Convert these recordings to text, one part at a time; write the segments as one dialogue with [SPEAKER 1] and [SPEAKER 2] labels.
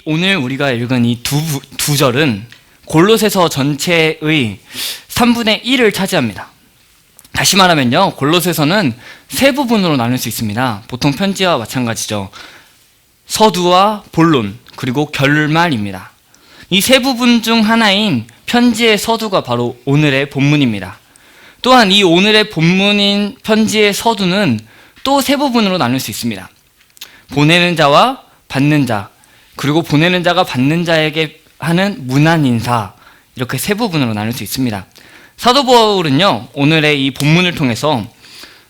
[SPEAKER 1] 오늘 우리가 읽은 이 두 절은 골로새서 전체의 3분의 1을 차지합니다. 다시 말하면요, 골로새서는 세 부분으로 나눌 수 있습니다. 보통 편지와 마찬가지죠. 서두와 본론, 그리고 결말입니다. 이 세 부분 중 하나인 편지의 서두가 바로 오늘의 본문입니다. 또한 이 오늘의 본문인 편지의 서두는 또 세 부분으로 나눌 수 있습니다. 보내는 자와 받는 자, 그리고 보내는 자가 받는 자에게 하는 문안 인사, 이렇게 세 부분으로 나눌 수 있습니다. 사도 바울은요, 오늘의 이 본문을 통해서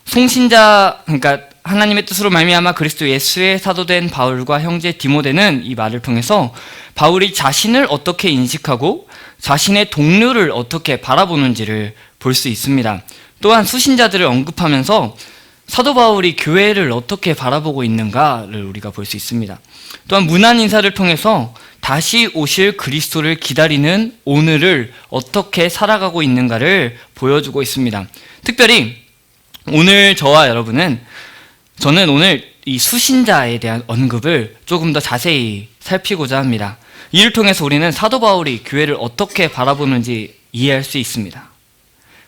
[SPEAKER 1] 송신자, 그러니까 하나님의 뜻으로 말미암아 그리스도 예수의 사도된 바울과 형제 디모데는 이 말을 통해서 바울이 자신을 어떻게 인식하고 자신의 동료를 어떻게 바라보는지를 볼 수 있습니다. 또한 수신자들을 언급하면서 사도 바울이 교회를 어떻게 바라보고 있는가를 우리가 볼 수 있습니다. 또한 문안 인사를 통해서 다시 오실 그리스도를 기다리는 오늘을 어떻게 살아가고 있는가를 보여주고 있습니다. 특별히 오늘 저는 오늘 이 수신자에 대한 언급을 조금 더 자세히 살피고자 합니다. 이를 통해서 우리는 사도 바울이 교회를 어떻게 바라보는지 이해할 수 있습니다.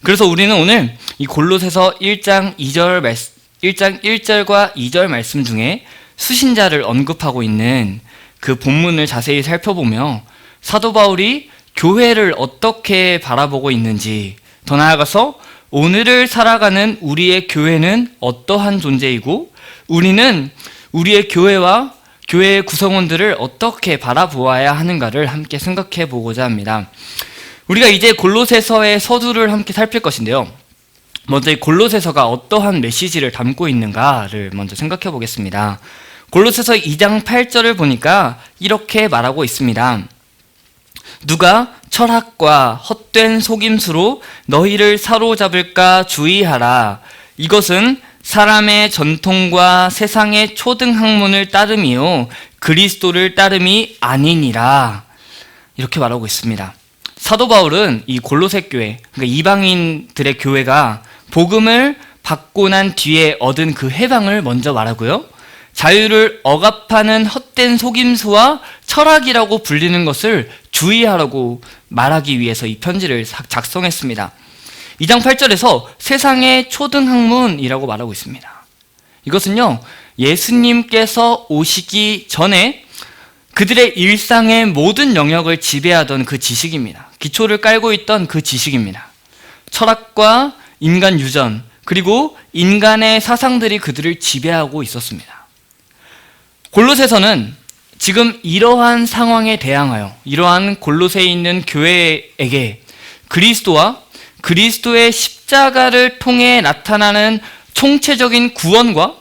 [SPEAKER 1] 그래서 우리는 오늘 이 골로새서 1장 1절과 2절 말씀 중에 수신자를 언급하고 있는 그 본문을 자세히 살펴보며 사도 바울이 교회를 어떻게 바라보고 있는지, 더 나아가서 오늘을 살아가는 우리의 교회는 어떠한 존재이고 우리는 우리의 교회와 교회의 구성원들을 어떻게 바라보아야 하는가를 함께 생각해 보고자 합니다. 우리가 이제 골로새서의 서두를 함께 살필 것인데요. 먼저 이 골로새서가 어떠한 메시지를 담고 있는가를 먼저 생각해 보겠습니다. 골로새서 2장 8절을 보니까 이렇게 말하고 있습니다. 누가 철학과 헛된 속임수로 너희를 사로잡을까 주의하라. 이것은 사람의 전통과 세상의 초등학문을 따름이요 그리스도를 따름이 아니니라. 이렇게 말하고 있습니다. 사도 바울은 이 골로새 교회, 그러니까 이방인들의 교회가 복음을 받고 난 뒤에 얻은 그 해방을 먼저 말하고요, 자유를 억압하는 헛된 속임수와 철학이라고 불리는 것을 주의하라고 말하기 위해서 이 편지를 작성했습니다. 2장 8절에서 세상의 초등학문이라고 말하고 있습니다. 이것은요, 예수님께서 오시기 전에 그들의 일상의 모든 영역을 지배하던 그 지식입니다. 기초를 깔고 있던 그 지식입니다. 철학과 인간 유전, 그리고 인간의 사상들이 그들을 지배하고 있었습니다. 골로새서는 지금 이러한 상황에 대항하여 이러한 골로새에 있는 교회에게 그리스도와 그리스도의 십자가를 통해 나타나는 총체적인 구원과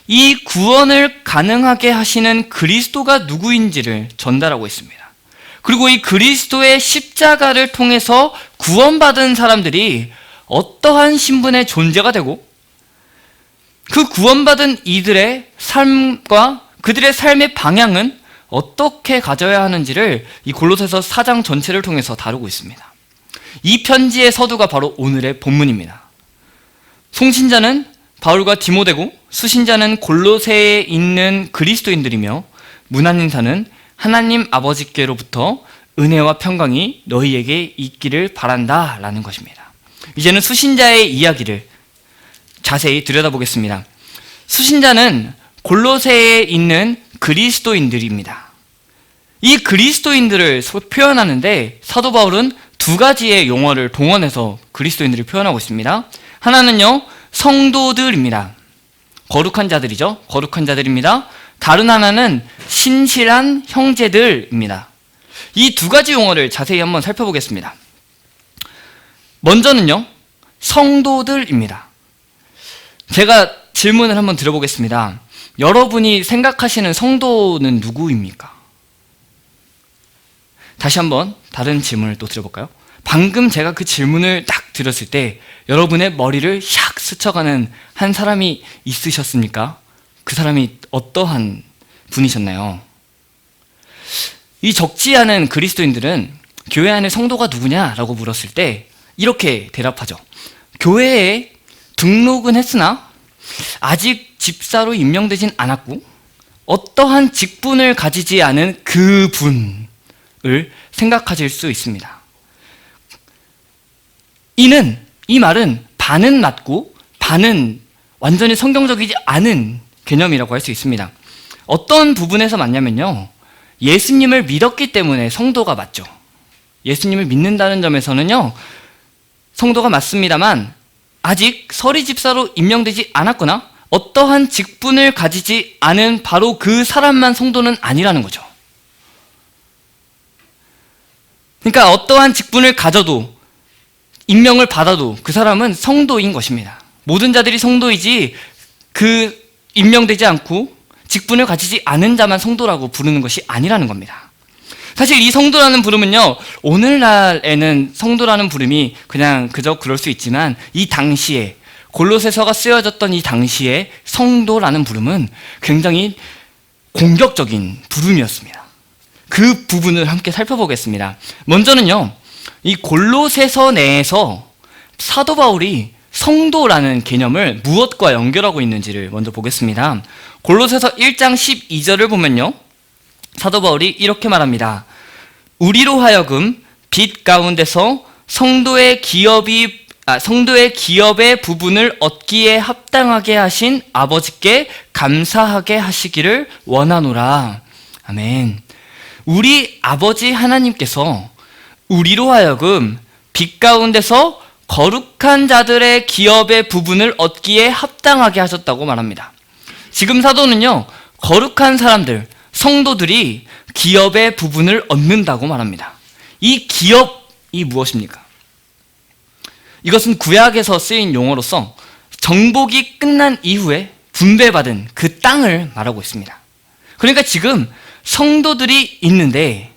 [SPEAKER 1] 이 구원을 가능하게 하시는 그리스도가 누구인지를 전달하고 있습니다. 그리고 이 그리스도의 십자가를 통해서 구원받은 사람들이 어떠한 신분의 존재가 되고 그 구원받은 이들의 삶과 그들의 삶의 방향은 어떻게 가져야 하는지를 이 골로새서 4장 전체를 통해서 다루고 있습니다. 이 편지의 서두가 바로 오늘의 본문입니다. 송신자는 바울과 디모데고 수신자는 골로새에 있는 그리스도인들이며 문안인사는 하나님 아버지께로부터 은혜와 평강이 너희에게 있기를 바란다 라는 것입니다. 이제는 수신자의 이야기를 자세히 들여다보겠습니다. 수신자는 골로새에 있는 그리스도인들입니다. 이 그리스도인들을 표현하는데 사도 바울은 두 가지의 용어를 동원해서 그리스도인들을 표현하고 있습니다. 하나는요, 성도들입니다. 거룩한 자들이죠. 거룩한 자들입니다. 다른 하나는 신실한 형제들입니다. 이 두 가지 용어를 자세히 한번 살펴보겠습니다. 먼저는요, 성도들입니다. 제가 질문을 한번 드려보겠습니다. 여러분이 생각하시는 성도는 누구입니까? 다시 한번 다른 질문을 또 드려볼까요? 방금 제가 그 질문을 딱 드렸을 때 여러분의 머리를 샥 스쳐가는 한 사람이 있으셨습니까? 그 사람이 어떠한 분이셨나요? 이 적지 않은 그리스도인들은 교회 안에 성도가 누구냐라고 물었을 때 이렇게 대답하죠. 교회에 등록은 했으나 아직 집사로 임명되진 않았고 어떠한 직분을 가지지 않은 그분을 생각하실 수 있습니다. 이 말은 반은 맞고 반은 완전히 성경적이지 않은 개념이라고 할 수 있습니다. 어떤 부분에서 맞냐면요, 예수님을 믿었기 때문에 성도가 맞죠. 예수님을 믿는다는 점에서는요, 성도가 맞습니다만 아직 서리 집사로 임명되지 않았거나 어떠한 직분을 가지지 않은 바로 그 사람만 성도는 아니라는 거죠. 그러니까 어떠한 직분을 가져도 임명을 받아도 그 사람은 성도인 것입니다. 모든 자들이 성도이지 그 임명되지 않고 직분을 가지지 않은 자만 성도라고 부르는 것이 아니라는 겁니다. 사실 이 성도라는 부름은요, 오늘날에는 성도라는 부름이 그저 그럴 수 있지만 이 당시에 골로새서가 쓰여졌던 이 당시에 성도라는 부름은 굉장히 공격적인 부름이었습니다. 그 부분을 함께 살펴보겠습니다. 먼저는요, 이 골로새서 내에서 사도 바울이 성도라는 개념을 무엇과 연결하고 있는지를 먼저 보겠습니다. 골로새서 1장 12절을 보면요, 사도 바울이 이렇게 말합니다. 우리로 하여금 빛 가운데서 성도의 기업의 부분을 얻기에 합당하게 하신 아버지께 감사하게 하시기를 원하노라. 아멘. 우리 아버지 하나님께서 우리로 하여금 빛 가운데서 거룩한 자들의 기업의 부분을 얻기에 합당하게 하셨다고 말합니다. 지금 사도는요, 거룩한 사람들, 성도들이 기업의 부분을 얻는다고 말합니다. 이 기업이 무엇입니까? 이것은 구약에서 쓰인 용어로서 정복이 끝난 이후에 분배받은 그 땅을 말하고 있습니다. 그러니까 지금 성도들이 있는데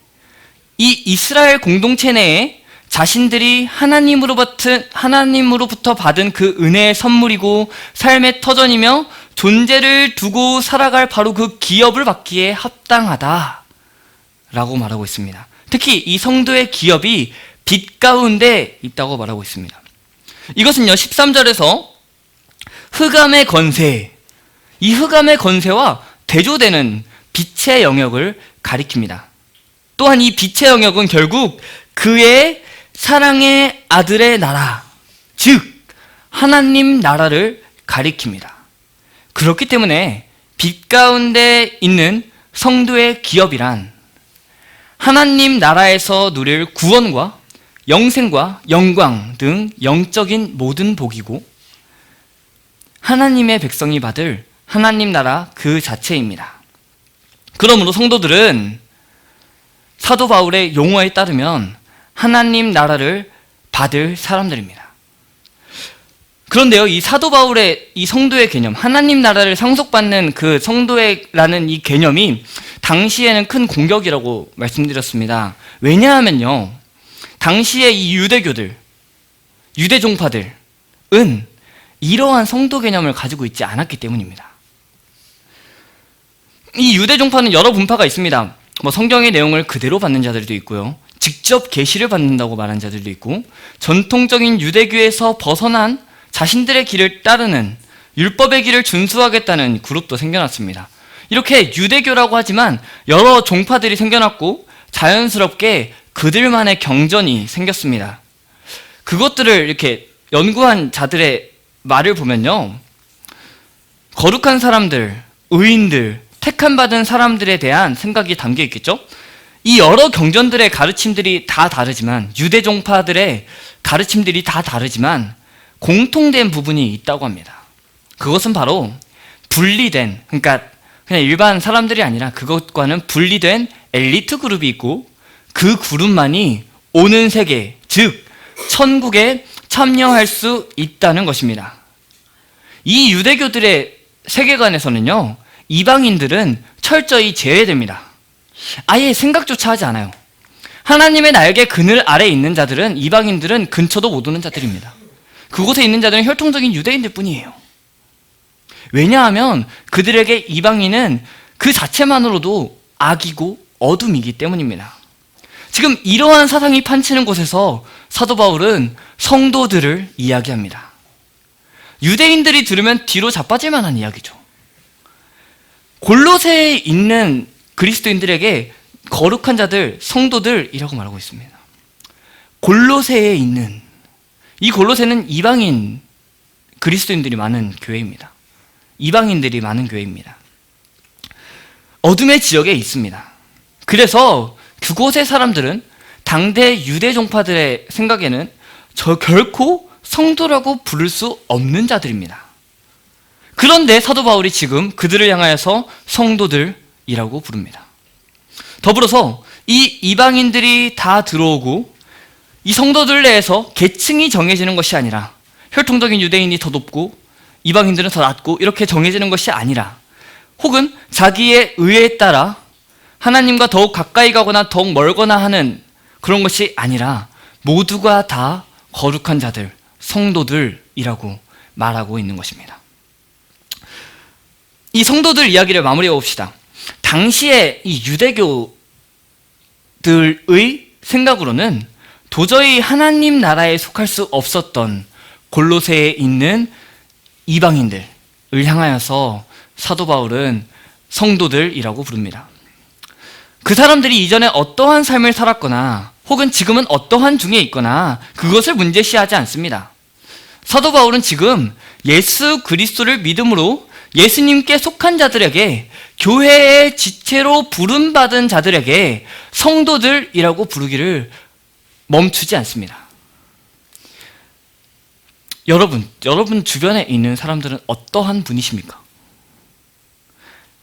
[SPEAKER 1] 이 이스라엘 공동체 내에 자신들이 하나님으로부터 받은 그 은혜의 선물이고 삶의 터전이며 존재를 두고 살아갈 바로 그 기업을 받기에 합당하다라고 말하고 있습니다. 특히 이 성도의 기업이 빛 가운데 있다고 말하고 있습니다. 이것은요, 13절에서 흑암의 권세, 이 흑암의 권세와 대조되는 빛의 영역을 가리킵니다. 또한 이 빛의 영역은 결국 그의 사랑의 아들의 나라, 즉 하나님 나라를 가리킵니다. 그렇기 때문에 빛 가운데 있는 성도의 기업이란 하나님 나라에서 누릴 구원과 영생과 영광 등 영적인 모든 복이고 하나님의 백성이 받을 하나님 나라 그 자체입니다. 그러므로 성도들은 사도 바울의 용어에 따르면 하나님 나라를 받을 사람들입니다. 그런데요, 이 사도 바울의 이 성도의 개념, 하나님 나라를 상속받는 그 성도라는 이 개념이 당시에는 큰 공격이라고 말씀드렸습니다. 왜냐하면요, 당시에 이 유대교들, 유대 종파들은 이러한 성도 개념을 가지고 있지 않았기 때문입니다. 이 유대 종파는 여러 분파가 있습니다. 성경의 내용을 그대로 받는 자들도 있고요, 직접 계시를 받는다고 말하는 자들도 있고, 전통적인 유대교에서 벗어난 자신들의 길을 따르는 율법의 길을 준수하겠다는 그룹도 생겨났습니다. 이렇게 유대교라고 하지만 여러 종파들이 생겨났고 자연스럽게 그들만의 경전이 생겼습니다. 그것들을 이렇게 연구한 자들의 말을 보면요, 거룩한 사람들, 의인들, 택함받은 사람들에 대한 생각이 담겨 있겠죠? 이 여러 경전들의 가르침들이 다 다르지만, 유대 종파들의 가르침들이 다 다르지만 공통된 부분이 있다고 합니다. 그것은 바로 분리된, 그러니까 그냥 일반 사람들이 아니라 그것과는 분리된 엘리트 그룹이 있고 그 그룹만이 오는 세계, 즉 천국에 참여할 수 있다는 것입니다. 이 유대교들의 세계관에서는요, 이방인들은 철저히 제외됩니다. 아예 생각조차 하지 않아요. 하나님의 날개 그늘 아래에 있는 자들은, 이방인들은 근처도 못 오는 자들입니다. 그곳에 있는 자들은 혈통적인 유대인들 뿐이에요. 왜냐하면 그들에게 이방인은 그 자체만으로도 악이고 어둠이기 때문입니다. 지금 이러한 사상이 판치는 곳에서 사도 바울은 성도들을 이야기합니다. 유대인들이 들으면 뒤로 자빠질 만한 이야기죠. 골로새에 있는 그리스도인들에게 거룩한 자들, 성도들이라고 말하고 있습니다. 골로새에 있는, 이 골로새는 이방인 그리스도인들이 많은 교회입니다. 이방인들이 많은 교회입니다. 어둠의 지역에 있습니다. 그래서 그곳의 사람들은 당대 유대 종파들의 생각에는 결코 성도라고 부를 수 없는 자들입니다. 그런데 사도 바울이 지금 그들을 향하여서 성도들이라고 부릅니다. 더불어서 이 이방인들이 다 들어오고 이 성도들 내에서 계층이 정해지는 것이 아니라 혈통적인 유대인이 더 높고 이방인들은 더 낮고 이렇게 정해지는 것이 아니라 혹은 자기의 의에 따라 하나님과 더욱 가까이 가거나 더욱 멀거나 하는 그런 것이 아니라 모두가 다 거룩한 자들, 성도들이라고 말하고 있는 것입니다. 이 성도들 이야기를 마무리해 봅시다. 당시에 이 유대교들의 생각으로는 도저히 하나님 나라에 속할 수 없었던 골로새에 있는 이방인들을 향하여서 사도 바울은 성도들이라고 부릅니다. 그 사람들이 이전에 어떠한 삶을 살았거나 혹은 지금은 어떠한 중에 있거나 그것을 문제시하지 않습니다. 사도 바울은 지금 예수 그리스도를 믿음으로 예수님께 속한 자들에게, 교회의 지체로 부름받은 자들에게 성도들이라고 부르기를 멈추지 않습니다. 여러분 주변에 있는 사람들은 어떠한 분이십니까?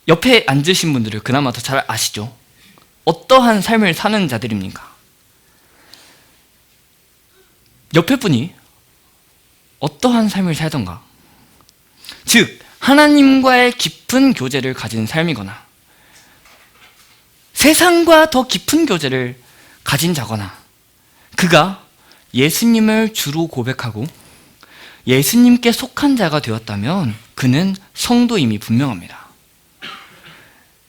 [SPEAKER 1] 옆에 앉으신 분들을 그나마 더 잘 아시죠? 어떠한 삶을 사는 자들입니까? 옆에 분이 어떠한 삶을 살던가? 즉, 하나님과의 깊은 교제를 가진 삶이거나 세상과 더 깊은 교제를 가진 자거나 그가 예수님을 주로 고백하고 예수님께 속한 자가 되었다면 그는 성도임이 분명합니다.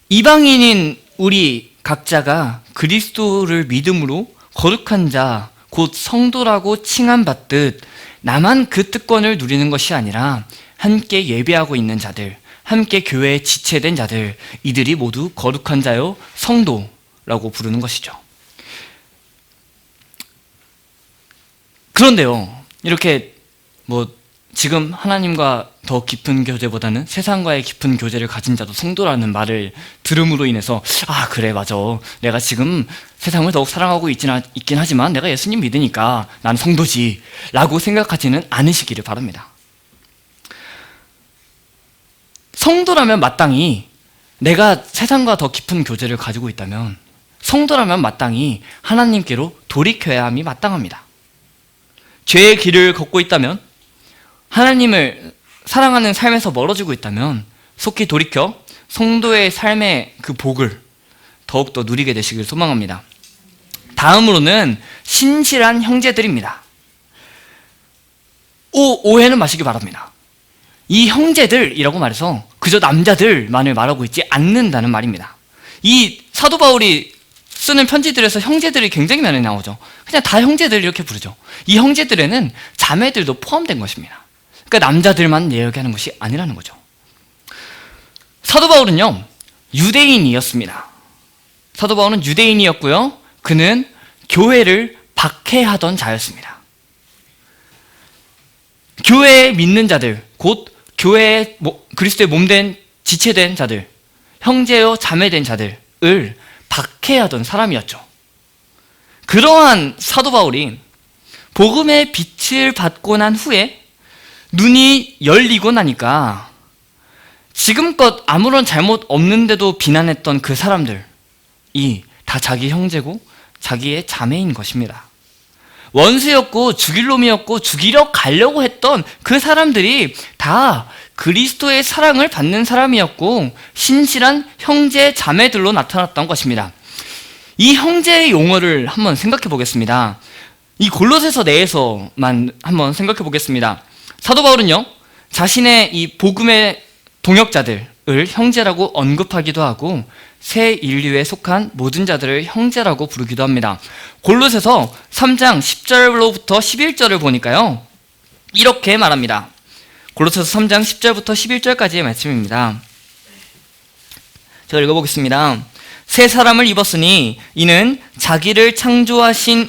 [SPEAKER 1] 이방인인 우리 각자가 그리스도를 믿음으로 거룩한 자, 곧 성도라고 칭함받듯 나만 그 특권을 누리는 것이 아니라 함께 예배하고 있는 자들, 함께 교회에 지체된 자들, 이들이 모두 거룩한 자요 성도라고 부르는 것이죠. 그런데요, 이렇게 지금 하나님과 더 깊은 교제보다는 세상과의 깊은 교제를 가진 자도 성도라는 말을 들음으로 인해서 그래 맞아, 내가 지금 세상을 더욱 사랑하고 있긴 하지만 내가 예수님 믿으니까 난 성도지 라고 생각하지는 않으시기를 바랍니다. 성도라면 마땅히 내가 세상과 더 깊은 교제를 가지고 있다면 성도라면 마땅히 하나님께로 돌이켜야 함이 마땅합니다. 죄의 길을 걷고 있다면, 하나님을 사랑하는 삶에서 멀어지고 있다면 속히 돌이켜 성도의 삶의 그 복을 더욱더 누리게 되시길 소망합니다. 다음으로는 신실한 형제들입니다. 오해는 마시기 바랍니다. 이 형제들이라고 말해서 그저 남자들만을 말하고 있지 않는다는 말입니다. 이 사도 바울이 쓰는 편지들에서 형제들이 굉장히 많이 나오죠. 그냥 다 형제들 이렇게 부르죠. 이 형제들에는 자매들도 포함된 것입니다. 그러니까 남자들만 이야기하는 것이 아니라는 거죠. 사도 바울은요, 유대인이었습니다. 사도 바울은 유대인이었고요, 그는 교회를 박해하던 자였습니다. 교회에 믿는 자들, 곧 교회에 그리스도의 몸된 지체된 자들, 형제요 자매된 자들을 박해하던 사람이었죠. 그러한 사도 바울이 복음의 빛을 받고 난 후에 눈이 열리고 나니까 지금껏 아무런 잘못 없는데도 비난했던 그 사람들이 다 자기 형제고 자기의 자매인 것입니다. 원수였고 죽일 놈이었고 죽이려 가려고 했던 그 사람들이 다 그리스도의 사랑을 받는 사람이었고 신실한 형제 자매들로 나타났던 것입니다. 이 형제의 용어를 한번 생각해 보겠습니다. 이 골로새서 내에서만 한번 생각해 보겠습니다. 사도 바울은요, 자신의 이 복음의 동역자들을 형제라고 언급하기도 하고 새 인류에 속한 모든 자들을 형제라고 부르기도 합니다. 골로새서 3장 10절로부터 11절을 보니까요, 이렇게 말합니다. 골로새서 3장 10절부터 11절까지의 말씀입니다. 제가 읽어보겠습니다. 새 사람을 입었으니 이는 자기를 창조하신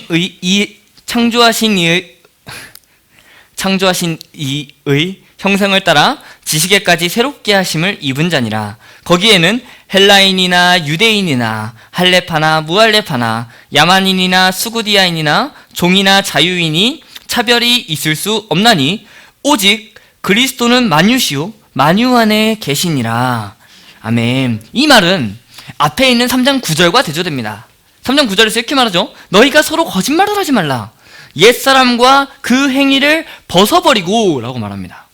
[SPEAKER 1] 이의 형상을 따라 지식에까지 새롭게 하심을 입은 자니라. 거기에는 헬라인이나 유대인이나 할레파나 무할레파나 야만인이나 수구디아인이나 종이나 자유인이 차별이 있을 수 없나니 오직 그리스도는 만유시요 만유 안에 계시니라. 아멘. 이 말은 앞에 있는 3장 9절과 대조됩니다. 3장 9절에서 이렇게 말하죠. 너희가 서로 거짓말을 하지 말라. 옛사람과 그 행위를 벗어버리고 라고 말합니다.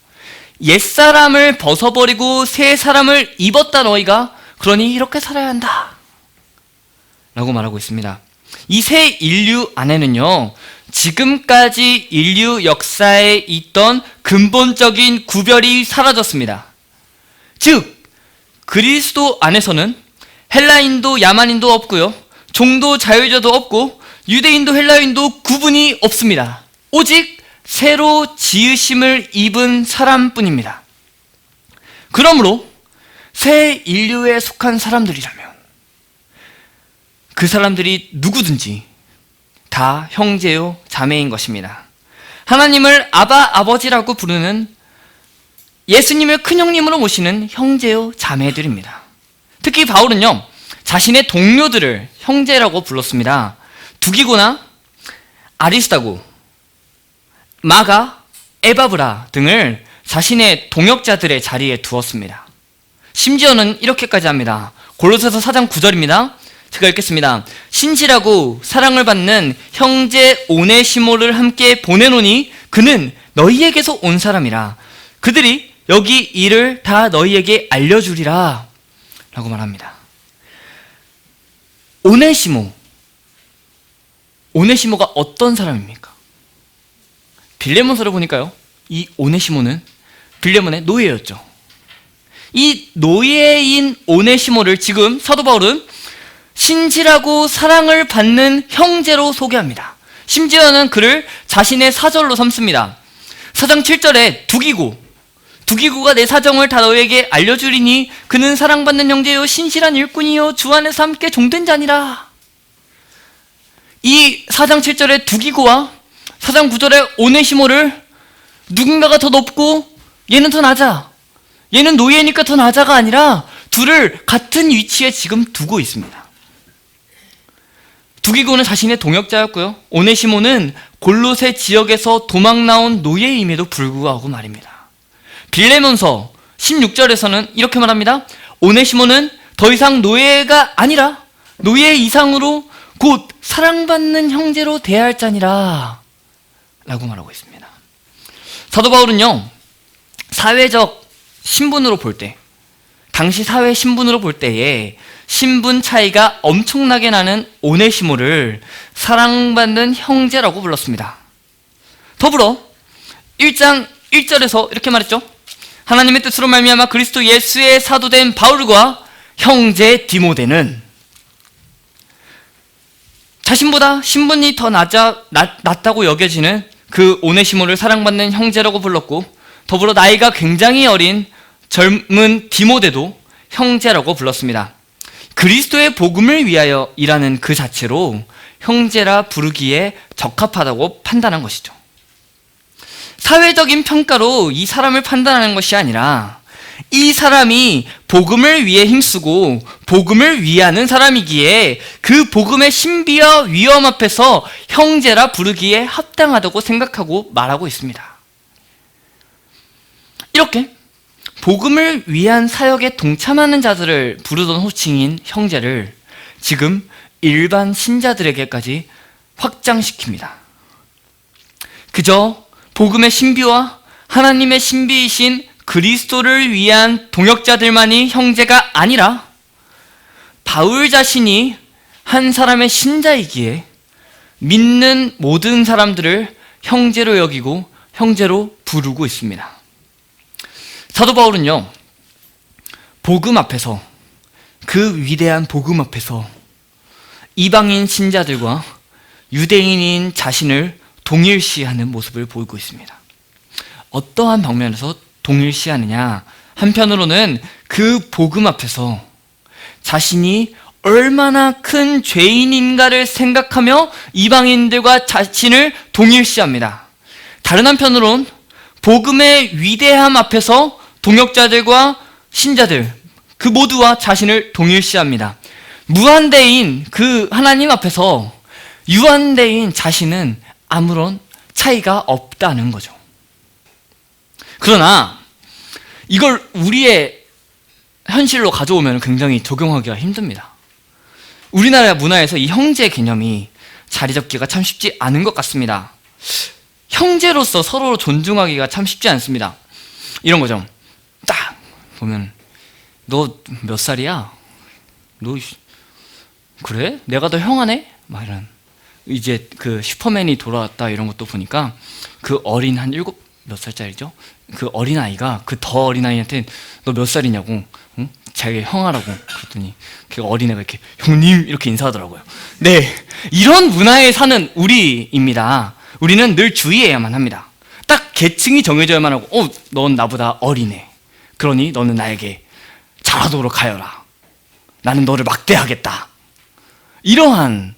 [SPEAKER 1] 옛사람을 벗어버리고 새 사람을 입었다 너희가. 그러니 이렇게 살아야 한다 라고 말하고 있습니다. 이 새 인류 안에는요, 지금까지 인류 역사에 있던 근본적인 구별이 사라졌습니다. 즉 그리스도 안에서는 헬라인도 야만인도 없고요, 종도 자유자도 없고 유대인도 헬라인도 구분이 없습니다. 오직 새로 지으심을 입은 사람뿐입니다. 그러므로 새 인류에 속한 사람들이라면 그 사람들이 누구든지 다 형제요 자매인 것입니다. 하나님을 아버지라고 부르는, 예수님을 큰형님으로 모시는 형제요 자매들입니다. 특히 바울은요, 자신의 동료들을 형제라고 불렀습니다. 두기고나 아리스다고, 마가, 에바브라 등을 자신의 동역자들의 자리에 두었습니다. 심지어는 이렇게까지 합니다. 골로새서 4장 9절입니다. 제가 읽겠습니다. 신실하고 사랑을 받는 형제 오네시모를 함께 보내노니 그는 너희에게서 온 사람이라. 그들이 여기 일을 다 너희에게 알려주리라 라고 말합니다. 오네시모가 어떤 사람입니까? 빌레몬서를 보니까요, 이 오네시모는 빌레몬의 노예였죠. 이 노예인 오네시모를 지금 사도 바울은 신실하고 사랑을 받는 형제로 소개합니다. 심지어는 그를 자신의 사절로 삼습니다. 4장 7절에 두기고가 내 사정을 다 너에게 알려주리니 그는 사랑받는 형제요 신실한 일꾼이요 주 안에서 함께 종된 자니라. 이 4장 7절의 두기고와 4장 9절의 오네시모를 누군가가 더 높고 얘는 더 낮아, 얘는 노예니까 더 낮아가 아니라 둘을 같은 위치에 지금 두고 있습니다. 두기고는 자신의 동역자였고요, 오네시모는 골로새 지역에서 도망 나온 노예임에도 불구하고 말입니다. 빌레몬서 16절에서는 이렇게 말합니다. 오네시모는 더 이상 노예가 아니라 노예 이상으로 곧 사랑받는 형제로 대할 자니라 라고 말하고 있습니다. 사도 바울은요, 사회적 신분으로 볼 때, 당시 사회 신분으로 볼 때에 신분 차이가 엄청나게 나는 오네시모를 사랑받는 형제라고 불렀습니다. 더불어 1장 1절에서 이렇게 말했죠. 하나님의 뜻으로 말미암아 그리스도 예수의 사도된 바울과 형제 디모데는, 자신보다 신분이 더 낮다고 여겨지는 그 오네시모를 사랑받는 형제라고 불렀고, 더불어 나이가 굉장히 어린 젊은 디모데도 형제라고 불렀습니다. 그리스도의 복음을 위하여 일하는 그 자체로 형제라 부르기에 적합하다고 판단한 것이죠. 사회적인 평가로 이 사람을 판단하는 것이 아니라 이 사람이 복음을 위해 힘쓰고 복음을 위하는 사람이기에 그 복음의 신비와 위험 앞에서 형제라 부르기에 합당하다고 생각하고 말하고 있습니다. 이렇게 복음을 위한 사역에 동참하는 자들을 부르던 호칭인 형제를 지금 일반 신자들에게까지 확장시킵니다. 그저 복음의 신비와 하나님의 신비이신 그리스도를 위한 동역자들만이 형제가 아니라 바울 자신이 한 사람의 신자이기에 믿는 모든 사람들을 형제로 여기고 형제로 부르고 있습니다. 사도 바울은요, 복음 앞에서, 그 위대한 복음 앞에서 이방인 신자들과 유대인인 자신을 동일시하는 모습을 보이고 있습니다. 어떠한 방면에서 동일시하느냐? 한편으로는 그 복음 앞에서 자신이 얼마나 큰 죄인인가를 생각하며 이방인들과 자신을 동일시합니다. 다른 한편으론 복음의 위대함 앞에서 동역자들과 신자들 그 모두와 자신을 동일시합니다. 무한대인 그 하나님 앞에서 유한대인 자신은 아무런 차이가 없다는 거죠. 그러나 이걸 우리의 현실로 가져오면 굉장히 적용하기가 힘듭니다. 우리나라 문화에서 이 형제 개념이 자리 잡기가 참 쉽지 않은 것 같습니다. 형제로서 서로 존중하기가 참 쉽지 않습니다. 이런 거죠. 딱 보면 너 몇 살이야? 너 그래? 내가 더 형하네? 막 이런. 이제 그 슈퍼맨이 돌아왔다 이런 것도 보니까 그 어린 한 7몇 살짜리죠? 그 어린아이가 그 더 어린아이한테 너 몇 살이냐고, 응? 자기 형아라고 그랬더니 그 어린애가 이렇게 형님 이렇게 인사하더라고요. 네, 이런 문화에 사는 우리입니다. 우리는 늘 주의해야만 합니다. 딱 계층이 정해져야만 하고 넌 나보다 어리네. 그러니 너는 나에게 잘하도록 하여라. 나는 너를 막대하겠다. 이러한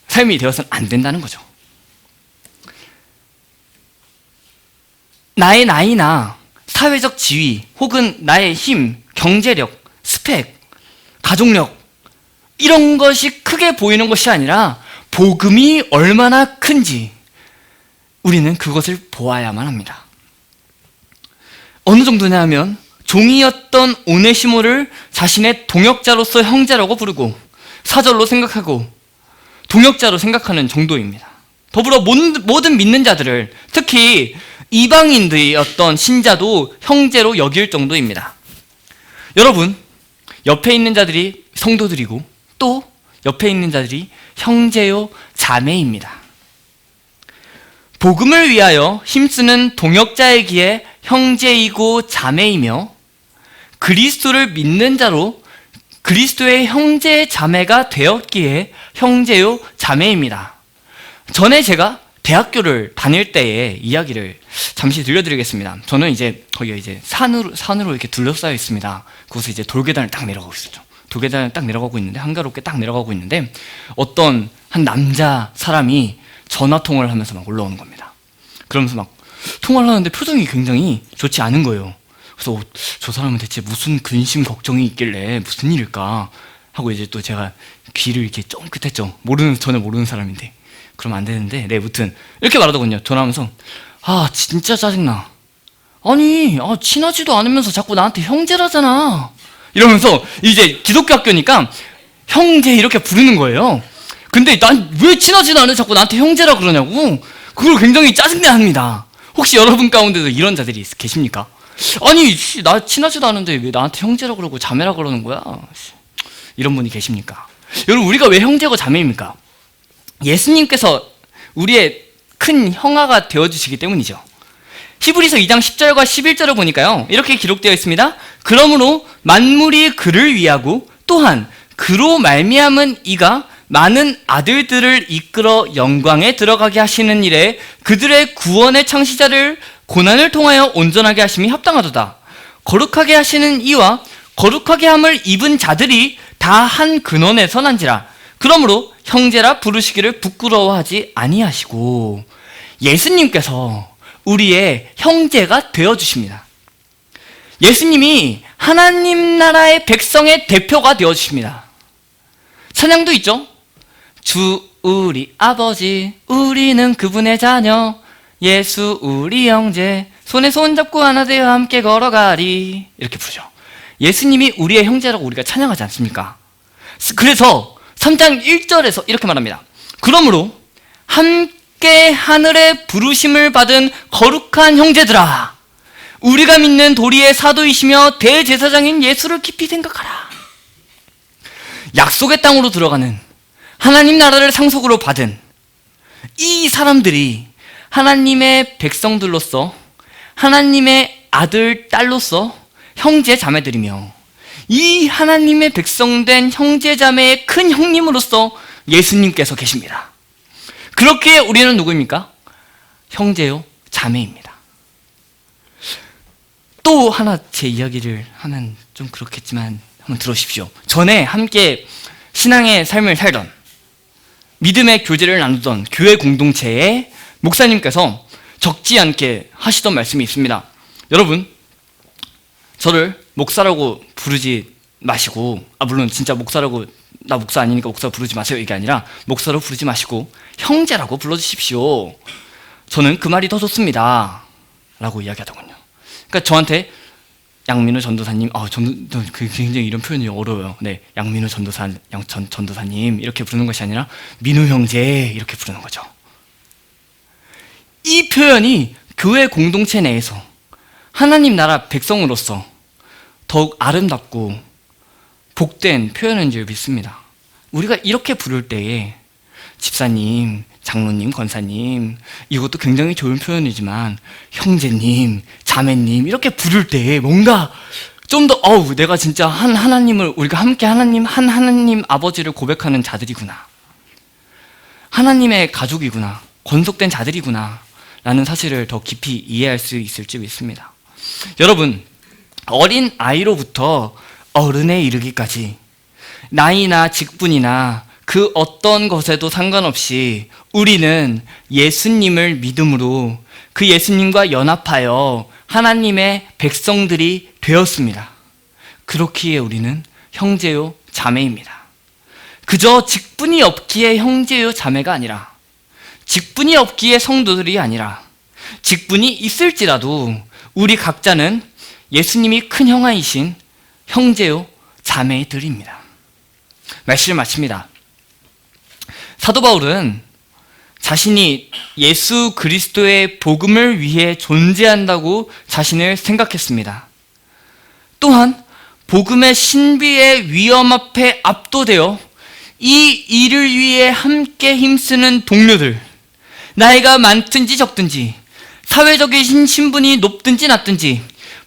[SPEAKER 1] 삶이 되어서는 안 된다는 거죠. 나의 나이나 사회적 지위 혹은 나의 힘, 경제력, 스펙, 가족력 이런 것이 크게 보이는 것이 아니라 복음이 얼마나 큰지 우리는 그것을 보아야만 합니다. 어느 정도냐 하면 종이었던 오네시모를 자신의 동역자로서 형제라고 부르고 사절로 생각하고 동역자로 생각하는 정도입니다. 더불어 모든 믿는 자들을, 특히 이방인들이었던 신자도 형제로 여길 정도입니다. 여러분, 옆에 있는 자들이 성도들이고 또 옆에 있는 자들이 형제요 자매입니다. 복음을 위하여 힘쓰는 동역자이기에 형제이고 자매이며 그리스도를 믿는 자로 그리스도의 형제 자매가 되었기에 형제요 자매입니다. 전에 제가 대학교를 다닐 때의 이야기를 잠시 들려드리겠습니다. 저는 이제 거기가 이제 산으로 이렇게 둘러싸여 있습니다. 그곳에 이제 돌계단을 딱 내려가고 있었죠. 돌계단을 딱 내려가고 있는데, 한가롭게 딱 내려가고 있는데, 어떤 한 남자 사람이 전화통화를 하면서 막 올라오는 겁니다. 그러면서 막 통화를 하는데 표정이 굉장히 좋지 않은 거예요. 그래서 저 사람은 대체 무슨 근심 걱정이 있길래 무슨 일일까 하고 이제 또 제가 귀를 이렇게 쫑긋했죠. 전혀 모르는 사람인데 그러면 안 되는데, 네, 무튼 이렇게 말하더군요. 전화하면서 진짜 짜증나. 아니 친하지도 않으면서 자꾸 나한테 형제라잖아 이러면서, 이제 기독교 학교니까 형제 이렇게 부르는 거예요. 근데 난 왜 친하지도 않은데 자꾸 나한테 형제라 그러냐고, 그걸 굉장히 짜증내 합니다. 혹시 여러분 가운데도 이런 자들이 계십니까? 아니 나 친하지도 않은데 왜 나한테 형제라 그러고 자매라 그러는 거야? 이런 분이 계십니까? 여러분, 우리가 왜 형제고 자매입니까? 예수님께서 우리의 큰 형아가 되어주시기 때문이죠. 히브리서 2장 10절과 11절을 보니까요, 이렇게 기록되어 있습니다. 그러므로 만물이 그를 위하고 또한 그로 말미암은 이가 많은 아들들을 이끌어 영광에 들어가게 하시는 일에 그들의 구원의 창시자를 고난을 통하여 온전하게 하심이 합당하도다. 거룩하게 하시는 이와 거룩하게 함을 입은 자들이 다 한 근원에서 난지라. 그러므로 형제라 부르시기를 부끄러워하지 아니하시고, 예수님께서 우리의 형제가 되어주십니다. 예수님이 하나님 나라의 백성의 대표가 되어주십니다. 찬양도 있죠. 주 우리 아버지, 우리는 그분의 자녀, 예수 우리 형제, 손에 손 잡고 하나 되어 함께 걸어가리, 이렇게 부르죠. 예수님이 우리의 형제라고 우리가 찬양하지 않습니까? 그래서 3장 1절에서 이렇게 말합니다. 그러므로 함께 하늘의 부르심을 받은 거룩한 형제들아, 우리가 믿는 도리의 사도이시며 대제사장인 예수를 깊이 생각하라. 약속의 땅으로 들어가는 하나님 나라를 상속으로 받은 이 사람들이 하나님의 백성들로서, 하나님의 아들, 딸로서 형제 자매들이며, 이 하나님의 백성된 형제 자매의 큰 형님으로서 예수님께서 계십니다. 그렇게 우리는 누구입니까? 형제요 자매입니다. 또 하나 제 이야기를 하면 좀 그렇겠지만 한번 들어주십시오. 전에 함께 신앙의 삶을 살던, 믿음의 교제를 나누던 교회 공동체의 목사님께서 적지 않게 하시던 말씀이 있습니다. 여러분, 저를 목사라고 부르지 마시고, 물론 진짜 목사라고, 나 목사 아니니까 목사 부르지 마세요, 이게 아니라 목사로 부르지 마시고 형제라고 불러주십시오. 저는 그 말이 더 좋습니다 라고 이야기하더군요. 그러니까 저한테 양민우 전도사님, 굉장히 이런 표현이 어려워요. 네, 양민우 전도사님 이렇게 부르는 것이 아니라 민우 형제 이렇게 부르는 거죠. 이 표현이 교회 공동체 내에서 하나님 나라 백성으로서 더욱 아름답고 복된 표현인 줄 믿습니다. 우리가 이렇게 부를 때에 집사님, 장로님, 권사님, 이것도 굉장히 좋은 표현이지만 형제님, 자매님 이렇게 부를 때 뭔가 좀 더 내가 진짜 하나님을, 우리가 함께 하나님 아버지를 고백하는 자들이구나, 하나님의 가족이구나, 권속된 자들이구나 라는 사실을 더 깊이 이해할 수 있을지 믿습니다. 여러분, 어린 아이로부터 어른에 이르기까지 나이나 직분이나 그 어떤 것에도 상관없이 우리는 예수님을 믿음으로 그 예수님과 연합하여 하나님의 백성들이 되었습니다. 그렇기에 우리는 형제요 자매입니다. 그저 직분이 없기에 형제요 자매가 아니라, 직분이 없기에 성도들이 아니라, 직분이 있을지라도 우리 각자는 예수님이 큰 형아이신 형제요 자매들입니다. 말씀을 마칩니다. 사도 바울은 자신이 예수 그리스도의 복음을 위해 존재한다고 자신을 생각했습니다. 또한 복음의 신비의 위험 앞에 압도되어 이 일을 위해 함께 힘쓰는 동료들, 나이가 많든지 적든지, 사회적인 신분이 높든지 낮든지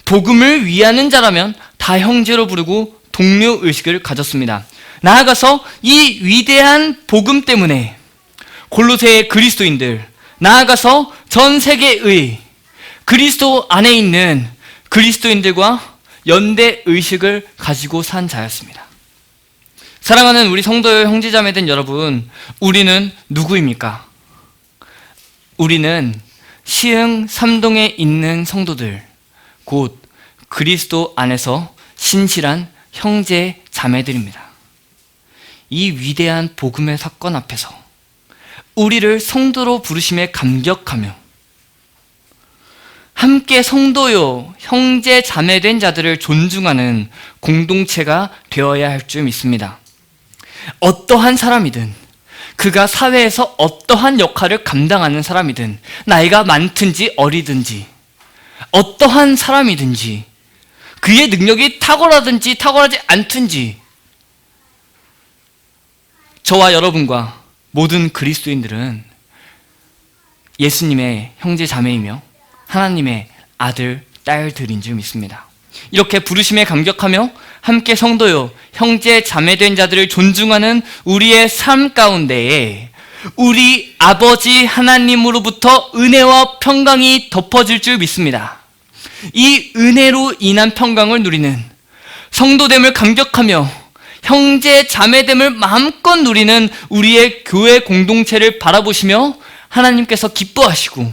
[SPEAKER 1] 복음을 위하는 자라면 다 형제로 부르고 동료의식을 가졌습니다. 나아가서 이 위대한 복음 때문에 골로새의 그리스도인들, 나아가서 전 세계의 그리스도 안에 있는 그리스도인들과 연대의식을 가지고 산 자였습니다. 사랑하는 우리 성도의 형제자매된 여러분, 우리는 누구입니까? 우리는 시흥 삼동에 있는 성도들, 곧 그리스도 안에서 신실한 형제 자매들입니다. 이 위대한 복음의 사건 앞에서 우리를 성도로 부르심에 감격하며 함께 성도요 형제 자매된 자들을 존중하는 공동체가 되어야 할 줄 믿습니다. 어떠한 사람이든, 그가 사회에서 어떠한 역할을 감당하는 사람이든, 나이가 많든지 어리든지, 어떠한 사람이든지, 그의 능력이 탁월하든지 탁월하지 않든지, 저와 여러분과 모든 그리스도인들은 예수님의 형제 자매이며 하나님의 아들, 딸들인 줄 믿습니다. 이렇게 부르심에 감격하며 함께 성도요 형제 자매된 자들을 존중하는 우리의 삶 가운데에 우리 아버지 하나님으로부터 은혜와 평강이 덮어질 줄 믿습니다. 이 은혜로 인한 평강을 누리는, 성도됨을 감격하며 형제 자매됨을 마음껏 누리는 우리의 교회 공동체를 바라보시며 하나님께서 기뻐하시고,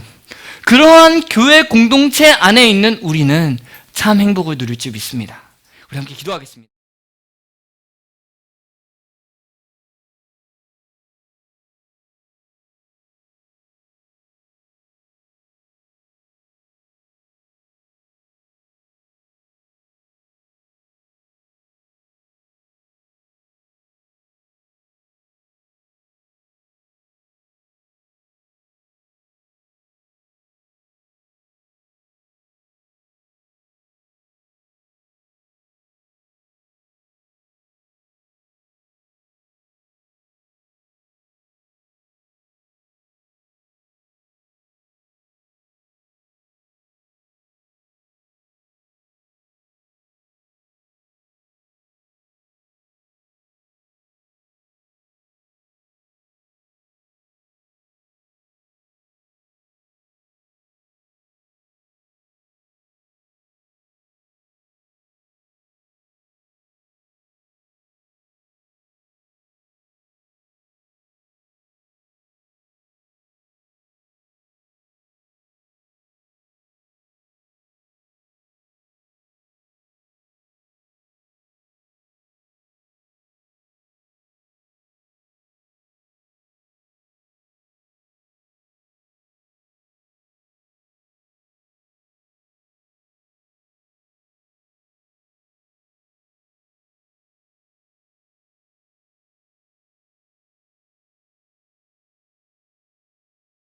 [SPEAKER 1] 그러한 교회 공동체 안에 있는 우리는 참 행복을 누릴 줄 믿습니다. 우리 함께 기도하겠습니다.